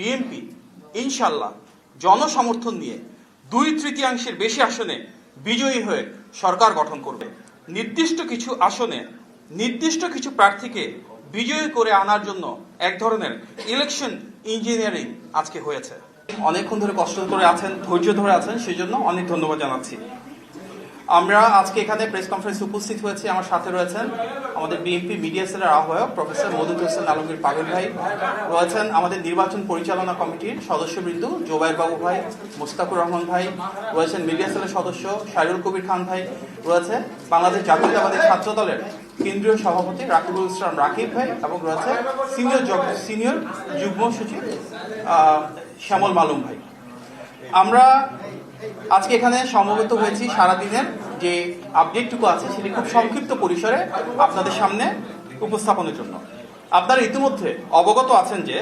BNP ইনশাল্লাহ জনসমর্থন নিয়ে 2/3 বেশি আসনে বিজয়ী হয়ে সরকার গঠন করবে। নির্দিষ্ট কিছু আসনে নির্দিষ্ট কিছু প্রার্থীকে বিজয়ী করে আনার জন্য এক ধরনের ইলেকশন ইঞ্জিনিয়ারিং আজকে হয়েছে। অনেকক্ষণ ধরে কষ্ট করে আছেন, ধৈর্য ধরে আছেন, সেই জন্য অনেক ধন্যবাদ জানাচ্ছি। আমরা আজকে এখানে প্রেস কনফারেন্সে উপস্থিত হয়েছি। আমার সাথে রয়েছেন আমাদের বিএনপি মিডিয়া সেলের আহ্বায়ক প্রফেসর মওদুদ হোসেন আলমগীর পাগল ভাই, রয়েছেন আমাদের নির্বাচন পরিচালনা কমিটির সদস্যবৃন্দ জোবায়ের বাবু ভাই, মুস্তাকুর রহমান ভাই, রয়েছেন মিডিয়া সেলের সদস্য শাহরুল কবির খান ভাই, রয়েছে বাংলাদেশ জাতীয়তাবাদী ছাত্র দলের কেন্দ্রীয় সভাপতি রাকিবুল ইসলাম রাকিব ভাই, এবং রয়েছে সিনিয়র যুগ্ম সচিব শ্যামল মালুম ভাই। আমরা আজকে এখানে সমবেত হয়েছি সারাদিনের যে আপডেটটুকু আছে সেটি খুব সংক্ষিপ্ত পরিসরে আপনাদের সামনে উপস্থাপনের জন্য। আপনারা ইতিমধ্যে অবগত আছেন যে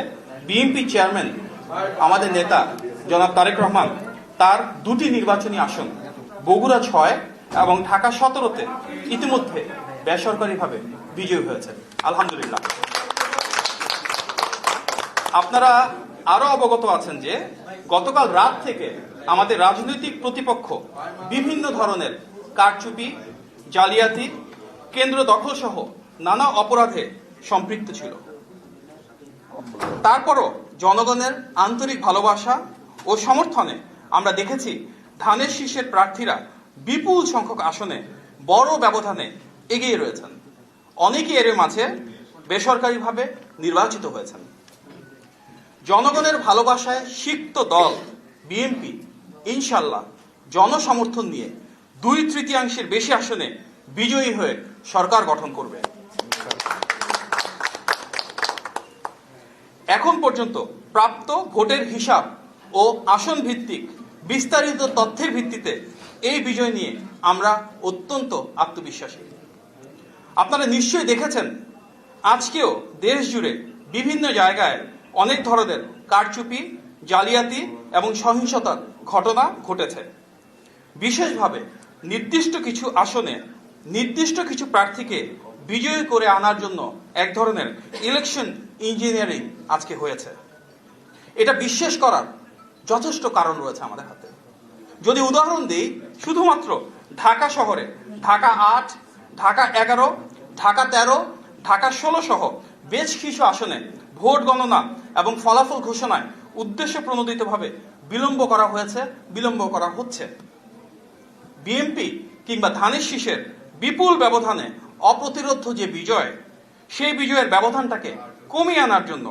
বিএনপি চেয়ারম্যান আমাদের নেতা জনাব তারেক রহমান তার 2টি নির্বাচনী আসন বগুড়া 6 এবং ঢাকা 17-তে ইতিমধ্যে বেসরকারিভাবে বিজয়ী হয়েছে, আলহামদুলিল্লাহ। আপনারা আরো অবগত আছেন যে গতকাল রাত থেকে আমাদের রাজনৈতিক প্রতিপক্ষ বিভিন্ন ধরনের কারচুপি, জালিয়াতি, কেন্দ্র দখল সহ নানা অপরাধে সম্পৃক্ত ছিল। তারপরও জনগণের আন্তরিক ভালোবাসা ও সমর্থনে আমরা দেখেছি ধানের শীষের প্রার্থীরা বিপুল সংখ্যক আসনে বড় ব্যবধানে এগিয়ে রয়েছেন। অনেকে এর মাঝে বেসরকারিভাবে নির্বাচিত হয়েছেন। জনগণের ভালোবাসায় সিক্ত দল বিএনপি ইনশাল্লাহ জনসমর্থন নিয়ে 2/3 বেশি আসনে বিজয়ী হয়ে সরকার গঠন করবে। এখন পর্যন্ত প্রাপ্ত ভোটের হিসাব ও আসন ভিত্তিক বিস্তারিত তথ্যের ভিত্তিতে এই বিজয় নিয়ে আমরা অত্যন্ত আত্মবিশ্বাসী। আপনারা নিশ্চয়ই দেখেছেন আজকেও দেশ জুড়ে বিভিন্ন জায়গায় অনেক ধরনের কারচুপি, জালিয়াতি এবং সহিংসতার ঘটনা ঘটেছে। বিশেষভাবে নির্দিষ্ট কিছু আসনে নির্দিষ্ট কিছু প্রার্থীকে বিজয়ী করে আনার জন্য এক ধরনের ইলেকশন ইঞ্জিনিয়ারিং আজকে হয়েছে। এটা বিশ্বাস করার যথেষ্ট কারণ রয়েছে আমাদের হাতে। যদি উদাহরণ দিই, শুধুমাত্র ঢাকা শহরে ঢাকা 8, ঢাকা 11, ঢাকা 13, ঢাকা 16 সহ বেশ কিছু আসনে ভোট গণনা এবং ফলাফল ঘোষণায় উদ্দেশ্য প্রণোদিতভাবে বিলম্ব করা হয়েছে, বিলম্ব করা হচ্ছে। বিএনপি কিংবা ধানের শীষের বিপুল ব্যবধানে অপ্রতিরোধ্য যে বিজয়, সেই বিজয়ের ব্যবধানটাকে কমিয়ে আনার জন্য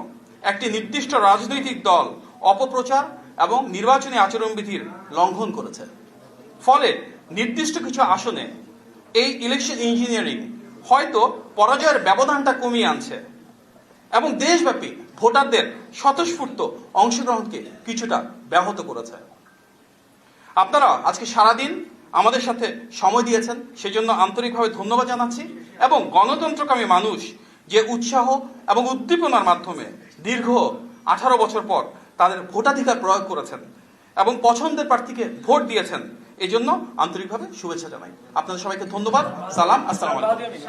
একটি নির্দিষ্ট রাজনৈতিক দল অপপ্রচার এবং নির্বাচনী আচরণবিধির লঙ্ঘন করেছে। ফলে নির্দিষ্ট কিছু আসনে এই ইলেকশন ইঞ্জিনিয়ারিং হয়তো পরাজয়ের ব্যবধানটা কমিয়ে আনছে এবং দেশব্যাপী ভোটারদের স্বতঃস্ফূর্ত অংশগ্রহণকে কিছুটা ব্যাহত করেছে। আপনারা আজকে সারাদিন আমাদের সাথে সময় দিয়েছেন, সেজন্য আন্তরিকভাবে ধন্যবাদ জানাচ্ছি। এবং গণতন্ত্রকামী মানুষ যে উৎসাহ এবং উদ্দীপনার মাধ্যমে দীর্ঘ 18 বছর পর তাদের ভোটাধিকার প্রয়োগ করেছেন এবং পছন্দের প্রার্থীকে ভোট দিয়েছেন, এই জন্য আন্তরিকভাবে শুভেচ্ছা জানাই। আপনাদের সবাইকে ধন্যবাদ। সালাম, আসসালামু আলাইকুম।